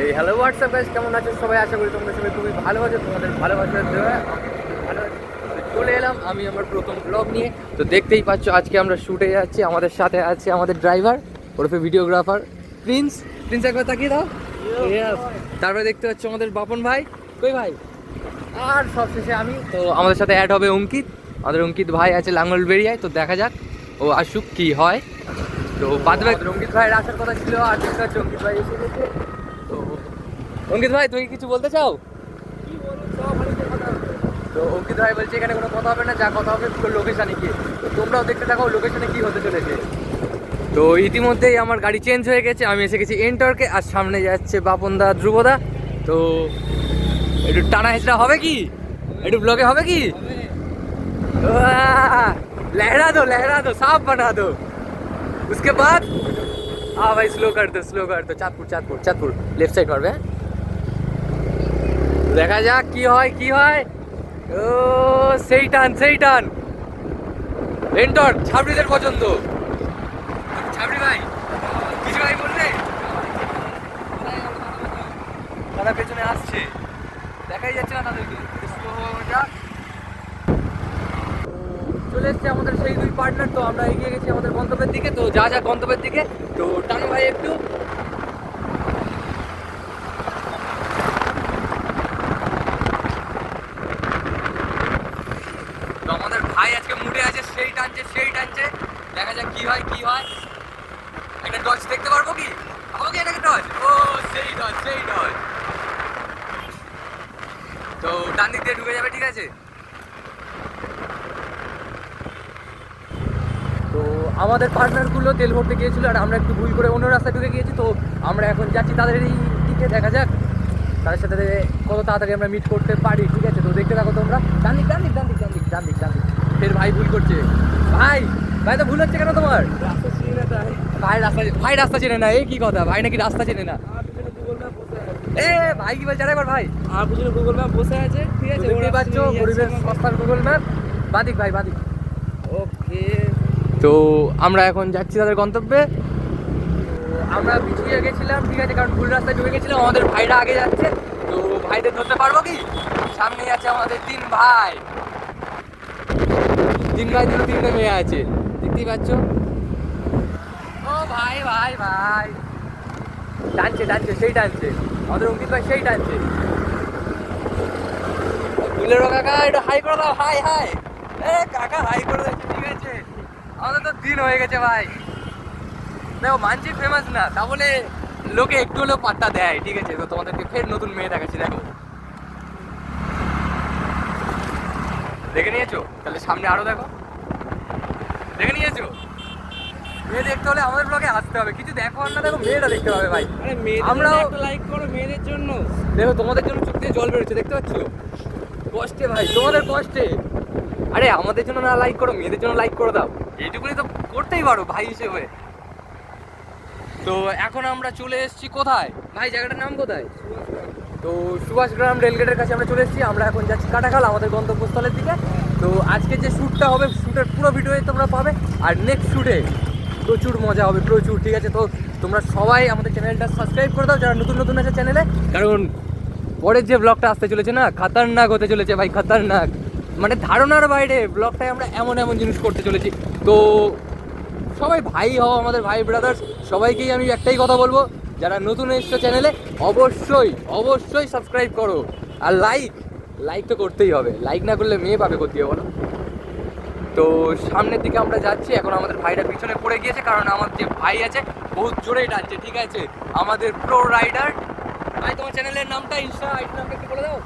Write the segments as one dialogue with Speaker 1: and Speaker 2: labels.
Speaker 1: এই hello WhatsApp guys, কেমন আছো সবাই? আশা করি তোমরা সবাই খুবই ভালো আছো। তোমাদের ভালোবাসার দেওয়া ভালো আছি। চলে এলাম আমি আমার প্রথম ব্লগ নিয়ে। তো দেখতেই পাচ্ছ আজকে আমরা শুটে যাচ্ছি। আমাদের সাথে আছে আমাদের ড্রাইভার ওরফে ভিডিওগ্রাফার প্রিন্স। প্রিন্স একবার তাকিয়ে দাও। Yes. তারপরে দেখতে পাচ্ছ আমাদের বাপন ভাই। কই ভাই? আর সবশেষে আমি। তো আমাদের সাথে অ্যাড হবে অঙ্কিত। আমাদের অঙ্কিত ভাই আছে লাঙ্গলবেড়িয়ায়। তো দেখা যাক ও আসুক কি হয়। তো বাদ বাকি অঙ্কিত ভাইয়ের আসার কথা ছিল, আর দেখতে পাচ্ছ অঙ্কিত ভাই এসে গেছে। তো অঙ্কিত ভাই তুমি কিছু বলতে চাও? তো অঙ্কিত ভাই বলছে এখানে কোনো কথা হবে না, যা কথা হবে লোকেশানে গিয়ে। তো তোমরাও দেখতে থাকো লোকেশানে কি হতে চলেছে। তো ইতিমধ্যেই আমার গাড়ি চেঞ্জ হয়ে গেছে, আমি এসে গেছি এন্টর্কে, আর সামনে যাচ্ছে বাপনদা ধ্রুবদা। তো একটু টানা হেঁচড়া হবে কি? একটু ব্লগে হবে কি? लहरा दो साफ बना दो। उसके बाद भाई स्लो कर दो। চাঁদপুর লেফট সাইড মারবে। দেখা যাক কি হয়। ও সেই টান এন্টর ছাবড়িদের পছন্দ। ছাবড়ি ভাই কিছু ভাই বললে তারা পেছনে আসছে, দেখাই যাচ্ছে না তাদেরকে। চলে এসছে আমাদের সেই দুই পার্টনার। তো আমরা এগিয়ে গেছি আমাদের গন্তব্যের দিকে। তো যা গন্তব্যের দিকে। তো টানো ভাই একটু। তো আমাদের ভাই আজকে মুডে আছে, সেই টানছে। দেখা যাক কি হয়। একটা ডজ দেখতে পারবো কি? আমাকে এটাকে ডজ। ও সেই ডজ। তো ডান দিক দিয়ে ঢুকে যাবে, ঠিক আছে? তো আমাদের পার্টনারগুলো তেল ভরতে গিয়েছিল, আর আমরা একটু ভুল করে অন্য রাস্তায় ঢুকে গিয়েছি। তো আমরা এখন যাচ্ছি তাদের এই দিকে। দেখা যাক তাদের সাথে কত তাড়াতাড়ি আমরা মিট করতে পারি, ঠিক আছে? তো দেখতে থাকো তোমরা। ডান দিক। ফের ভাই ভুল করছে। ভাই তো ভুল হচ্ছে কেন তোমার? ভাই রাস্তা চেনে না। এই কি কথা? ভাই নাকি রাস্তা চেনে না? ভাই কি বলছে? আরেকবার ভাই।
Speaker 2: আর পিছনে গুগল ম্যাপ বসে আছে, ঠিক আছে?
Speaker 1: দেখতেই পাচ্ছ পরিবেশ সস্তার গুগল ম্যাপ। বাদিক।
Speaker 2: ওকে।
Speaker 1: তো আমরা এখন যাচ্ছি তাদের গন্তব্যে। আমরা পিছিয়ে গেছিলাম, ঠিক আছে, কারণ ভুল রাস্তায় ঢুকে গেছিলাম। আমাদের ভাইরা আগে যাচ্ছে। তো ভাইদের ধরতে পারবো কি? সামনেই আছে আমাদের তিন ভাই তিনটে মেয়ে আছে, দেখতেই পাচ্ছ। ও ভাই টানছে সেই টানছে। আমাদের অঙ্কিত ভাই সেই টানছে। বুলেরো কাকা একটু হাই করে দাও। হাই কাকা হাই করে দিচ্ছে, ঠিক আছে? আমাদের তো দিন হয়ে গেছে ভাই। দেখো মানছি ফেমাস না, তা বলে লোকে একটু হলেও পাত্তা দেয়, ঠিক আছে? তো তোমাদেরকে ফের নতুন মেয়ে দেখাচ্ছি, দেখো। দেখে নিয়েছো? তাহলে সামনে আরো দেখো। দেখে নিয়েছো? মেয়ে দেখতে হলে আমাদের ব্লগে আসতে হবে। কিছু দেখো আর না দেখো, মেয়েটা দেখতে হবে ভাই।
Speaker 2: আরে মেয়েদের
Speaker 1: আমরাও
Speaker 2: একটা লাইক করো, মেয়েদের জন্য।
Speaker 1: দেখো তোমাদের জন্য চোখ দিয়ে জল বেরোচ্ছে, দেখতে পাচ্ছ? কষ্টে ভাই, তোমাদের কষ্টে। আরে আমাদের জন্য না লাইক করো, মেয়েদের জন্য লাইক করে দাও। এইটুকুনি তো করতেই পারো ভাই হিসেবে। তো এখন আমরা চলে এসেছি কোথায় ভাই? জায়গাটার নাম কোথায়? তো সুভাষগ্রাম রেলগেটের কাছে আমরা চলে এসেছি। আমরা এখন যাচ্ছি কাটাখাল, আমাদের গন্তব্যস্থলের দিকে। তো আজকে যে শ্যুটটা হবে, শ্যুটের পুরো ভিডিও তোমরা পাবে। আর নেক্সট শ্যুটে প্রচুর মজা হবে, প্রচুর, ঠিক আছে? তো তোমরা সবাই আমাদের চ্যানেলটা সাবস্ক্রাইব করে দাও, যারা নতুন আছে চ্যানেলে। কারণ পরের যে ব্লগটা আসতে চলেছে না, খাতারনাক হতে চলেছে ভাই, খাতারনাক। মানে ধারণার বাইরে ব্লগটায় আমরা এমন জিনিস করতে চলেছি। তো সবাই ভাই হও, আমাদের ভাই ব্রাদার্স। সবাইকেই আমি একটাই কথা বলবো, যারা নতুন এসছো চ্যানেলে, অবশ্যই সাবস্ক্রাইব করো। আর লাইক তো করতেই হবে। লাইক না করলে মেয়ে পাবে করতে হবে, বলো? তো সামনের দিকে আমরা যাচ্ছি। এখন আমাদের ভাইরা পিছনে পড়ে গিয়েছে, কারণ আমার যে ভাই আছে বহুত জোরেই টানছে, ঠিক আছে? আমাদের প্রো রাইডার ভাই। তোমার চ্যানেলের নামটা, ইনস্টা আইডির নামটা একটু বলে দাও।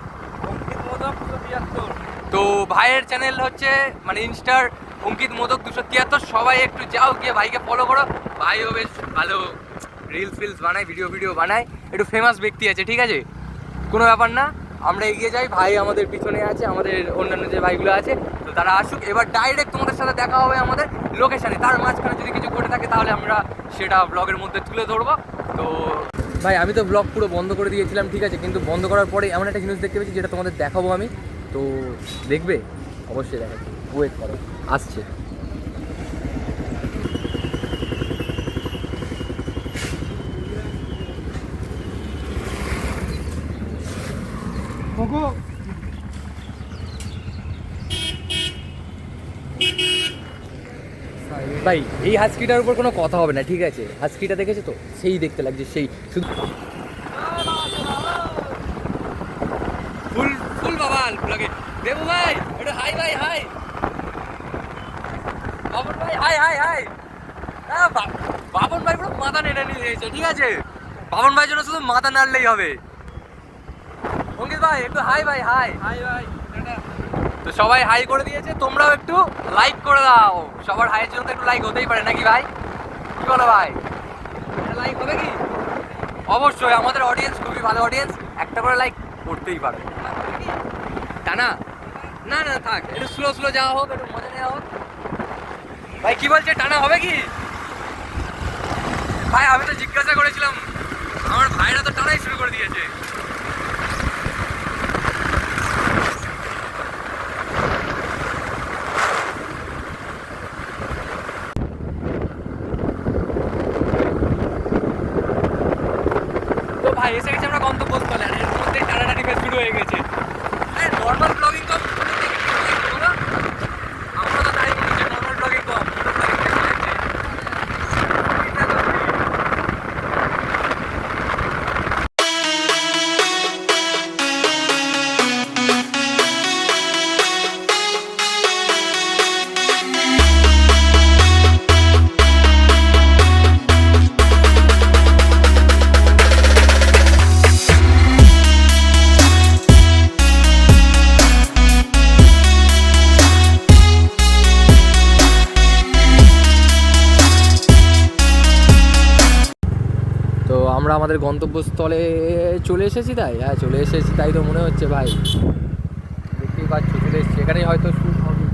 Speaker 2: অঙ্কিত মোদক 273।
Speaker 1: তো ভাইয়ের চ্যানেল হচ্ছে মানে ইনস্টার অঙ্কিত মোদক 273। সবাই একটু যাও, গিয়ে ভাইকে ফলো করো। ভাইও বেশ ভালো রিলস বানায়, ভিডিও বানায়, একটু ফেমাস ব্যক্তি আছে, ঠিক আছে? কোনো ব্যাপার না, আমরা এগিয়ে যাই। ভাই আমাদের পিছনে আছে, আমাদের অন্যান্য যে ভাইগুলো আছে। তো তারা আসুক, এবার ডাইরেক্ট তোমাদের সাথে দেখা হবে আমাদের লোকেশানে। তার মাঝখানে যদি কিছু ঘটে থাকে তাহলে আমরা সেটা ব্লগের মধ্যে তুলে ধরবো। তো ভাই আমি তো ব্লগ পুরো বন্ধ করে দিয়েছিলাম, ঠিক আছে? কিন্তু বন্ধ করার পরে এমন একটা জিনিস দেখতে পেয়েছি, যেটা তোমাদের দেখাবো আমি। তো দেখবে? অবশ্যই দেখাচ্ছি, ওয়েট করো, আসছে।
Speaker 2: কোকো
Speaker 1: ভাই এই হাস্কিটার উপর কোনো কথা হবে না, ঠিক আছে? হাস্কিটা দেখেছো তো, সেই দেখতে লাগছে, সেই শুধু ফুল ফুল বাবাল লাগে। দেবু ভাই এটা হাই ভাই, হাই বাবন ভাই, হাই হাই হাই। হ্যাঁ বাবন ভাই পুরো মাথা নেড়ে নিয়েছে, ঠিক আছে? বাবন ভাই জন্য শুধু মাথা নাড়লেই হবে। অঙ্কিত ভাই একটু হাই ভাই, হাই
Speaker 2: হাই ভাই টাটা।
Speaker 1: তো সবাই হাই করে দিয়েছে, তোমরাও একটু লাইক করে দাও। সবার হাইয়ের জন্য তো একটু লাইক হতেই পারে নাকি ভাই? কি বলো ভাই, লাইক হবে কি? অবশ্যই, আমাদের অডিয়েন্স খুবই ভালো অডিয়েন্স, একটা করে লাইক করতেই পারে। টানা না না থাক, একটু স্লো স্লো যাওয়া হোক, একটু মজা নেওয়া হোক। ভাই কি বলছে, টানা হবে কি? ভাই আমি তো জিজ্ঞাসা করেছিলাম, আমার ভাইরা তো টানাই শুরু করে দিয়েছে। তো ভাই এসে গেছে আমরা গন্তব্যস্থলে, আর এর মধ্যেই টানাটানি বেশ শুরু হয়ে গেছে। নর্মাল ব্লগিং কম, আমরা তো তাই বলছি, নর্মাল ব্লগিং কম। তো আমরা আমাদের গন্তব্যস্থলে চলে এসেছি, তাই হ্যাঁ চলে এসেছি, তাই তো মনে হচ্ছে ভাই। দেখতেই পাচ্ছ চলে এসেছি, এখানেই হয়তো শুট হবে।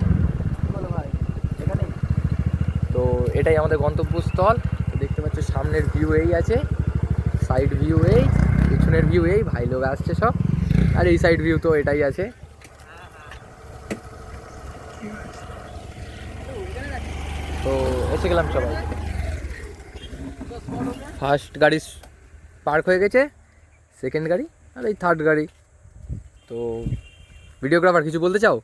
Speaker 1: বলো ভাই এখানেই তো, এটাই আমাদের গন্তব্যস্থল। তো দেখতে পাচ্ছ সামনের ভিউ এই আছে, সাইড ভিউ এই, পিছনের ভিউ এই, ভাই লোক আসছে সব, আর এই সাইড ভিউ তো এটাই আছে। তো এসে গেলাম সবাই। ফার্স্ট গাড়ি পার্ক হয়ে গেছে, সেকেন্ড গাড়ি, আর এই থার্ড গাড়ি। তো ভিডিওগ্রাফার কিছু বলতে চাও?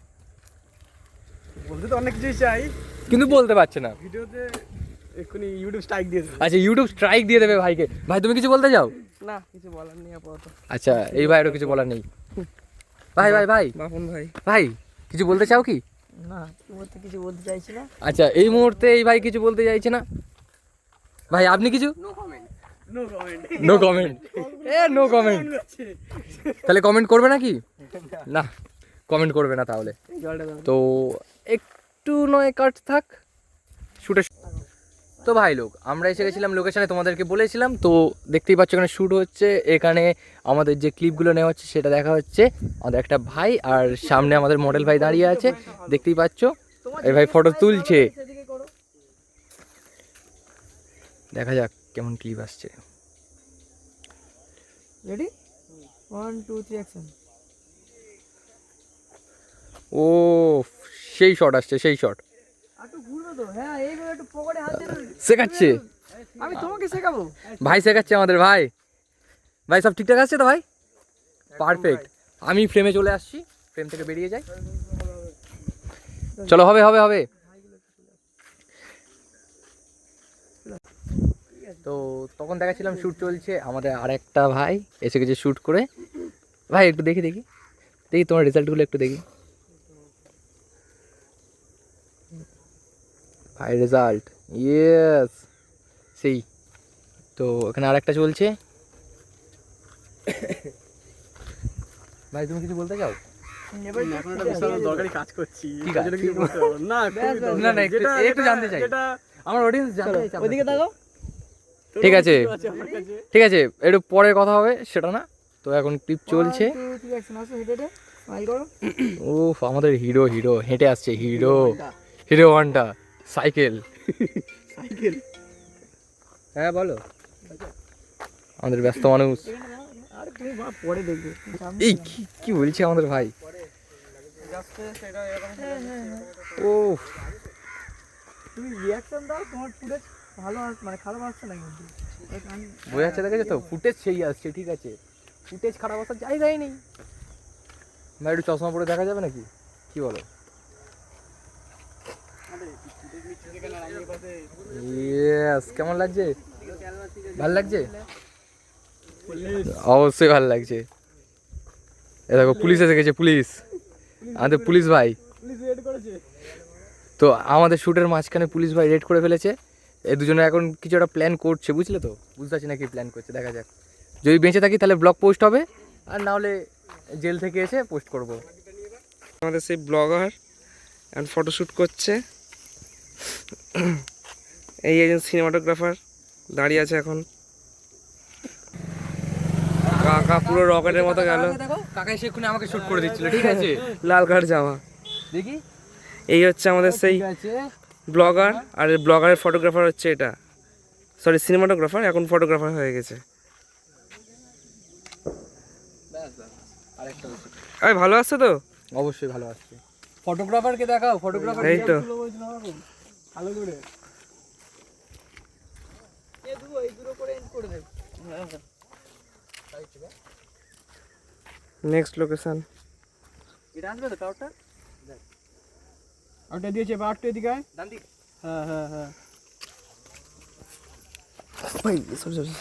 Speaker 2: বলতে তো অনেক কিছুই চাই,
Speaker 1: কিন্তু বলতে পারছে না।
Speaker 2: ভিডিওতে এক্ষুনি ইউটিউব স্ট্রাইক দিয়ে দেবে।
Speaker 1: আচ্ছা ইউটিউব স্ট্রাইক দিয়ে দেবে ভাইকে। ভাই তুমি কিছু বলতে চাও?
Speaker 2: না কিছু বলার নেই আপাতত।
Speaker 1: আচ্ছা এই ভাইয়েরও কিছু বলার নেই। ভাই ভাই ভাই
Speaker 2: বাপন ভাই
Speaker 1: ভাই কিছু বলতে চাও কি?
Speaker 2: না বলতে কিছু বলতে চাইছি না।
Speaker 1: আচ্ছা এই মুহূর্তে এই ভাই কিছু বলতে চাইছে না। ভাই আপনি কিছু?
Speaker 2: No comment.
Speaker 1: No comment, no comment. তাহলে কমেন্ট করবে নাকি? না কমেন্ট করবে না তাহলে। তো একটু নয় কাট থাক শুটে। তো ভাই লোক আমরা এসে গেছিলাম লোকেশনে, তোমাদেরকে বলেছিলাম। তো দেখতেই পাচ্ছ এখানে শ্যুট হচ্ছে, এখানে আমাদের যে ক্লিপগুলো নেওয়া হচ্ছে সেটা দেখা হচ্ছে। আমাদের একটা ভাই আর সামনে আমাদের মডেল ভাই দাঁড়িয়ে আছে, দেখতেই পাচ্ছ। এই ভাই ফটো তুলছে, দেখা যাক কেমন ক্লিপ আসছে।
Speaker 2: Ready 1 2 3 action.
Speaker 1: ও সেই শট আসছে, সেই শট।
Speaker 2: একটু ঘুরবে তো, হ্যাঁ এইভাবে একটু পকেটে হাত দিয়ে
Speaker 1: শেখাচ্ছে
Speaker 2: আমি তোমাকে শেখাবো।
Speaker 1: ভাই, শেখাচ্ছে আমাদের ভাই। ভাই সব ঠিকঠাক আসছে তো ভাই? পারফেক্ট। আমি ফ্রেমে চলে আসছি, ফ্রেম থেকে বেরিয়ে যাই। চলো হবে হবে হবে। তো তখন দেখাচ্ছিলাম শ্যুট চলছে, আমাদের আরেকটা ভাই এসে গেছে শ্যুট করে। ভাই একটু দেখি দেখি দেখি তোমার রেজাল্টগুলো একটু দেখি ভাই। রেজাল্ট ইয়েস সেই। তো এখানে আরেকটা চলছে। ভাই তুমি কিছু বলতে চাও?
Speaker 2: দরকারি কাজ করছি,
Speaker 1: ঠিক আছে।
Speaker 2: না
Speaker 1: না না একটু জানতে চাই, আমার অডিয়েন্স জানতে চাই।
Speaker 2: ওইদিকে দেখো।
Speaker 1: ঠিক আছে ঠিক আছে, একটু পরে কথা হবে সেটা না। তো এখন ক্লিপ চলছে। ও আমাদের হিরো হিরো হেঁটে আসছে, hero hero Honda cycle.
Speaker 2: Cycle
Speaker 1: হ্যাঁ বলো। আমাদের ব্যস্ত মানুষ।
Speaker 2: আরে তুমি পরে দেখবে।
Speaker 1: এই কি বলছে আমাদের ভাই? ও
Speaker 2: তুমি রিঅ্যাকশন দাও, তোমার ফুটেজ ভালো মানে খারাপ আসছে না কিন্তু।
Speaker 1: বোঝা যাচ্ছে, দেখেছো তো ফুটেজ সেই আসছে, ঠিক আছে। ফুটেজ খারাপ আসার জায়গাই নেই। ভাই একটু চশমা পরে দেখা যাবে নাকি, কি বলো? ইয়েস, কেমন লাগছে? ভালো লাগছে? অবশ্যই ভালো লাগছে। এ দেখো পুলিশ এসে গেছে, পুলিশ, আমাদের পুলিশ ভাই। তো আমাদের শ্যুটের মাঝখানে পুলিশ ভাই রেড করে ফেলেছে। এই দুজনে এখন কিছু একটা প্ল্যান করছে, বুঝলে তো? বুঝতে পারছি না কি প্ল্যান করছে, দেখা যাক। যদি বেঁচে থাকি তাহলে ব্লগ পোস্ট হবে, আর না হলে জেল থেকে এসে পোস্ট করব।
Speaker 3: আমাদের সেই ব্লগার এখন ফটোশ্যুট করছে। এই একজন সিনেমাটোগ্রাফার দাঁড়িয়ে আছে এখন। কাকা পুরো রকেটের মতো গেল।
Speaker 1: কাকা এসে এক্ষুনি আমাকে শুট করে দিচ্ছিল, ঠিক আছে?
Speaker 3: লাল কার্ড জামা।
Speaker 1: দেখি,
Speaker 3: এই হচ্ছে আমাদের সেই
Speaker 1: ঠিক আছে।
Speaker 3: ব্লগার, আর ব্লগারের ফটোগ্রাফার হচ্ছে এটা, সরি সিনেমাটোগ্রাফার, এখন ফটোগ্রাফার হয়ে গেছে। আরে ভালো আসছে তো?
Speaker 1: অবশ্যই ভালো আসছে। ফটোগ্রাফারকে দেখাও, ফটোগ্রাফার।
Speaker 3: এই তো
Speaker 2: ভালো করে এই দুটো করে এন্ড করে দেব।
Speaker 3: Next location.
Speaker 1: এটা আসবে তো টাওয়ারটা?
Speaker 2: ওটা দিয়েছে বা আটটা এদিকে আয়।
Speaker 1: ডান দিক।
Speaker 2: হ্যাঁ হ্যাঁ হ্যাঁ
Speaker 3: ভাই সরি সরি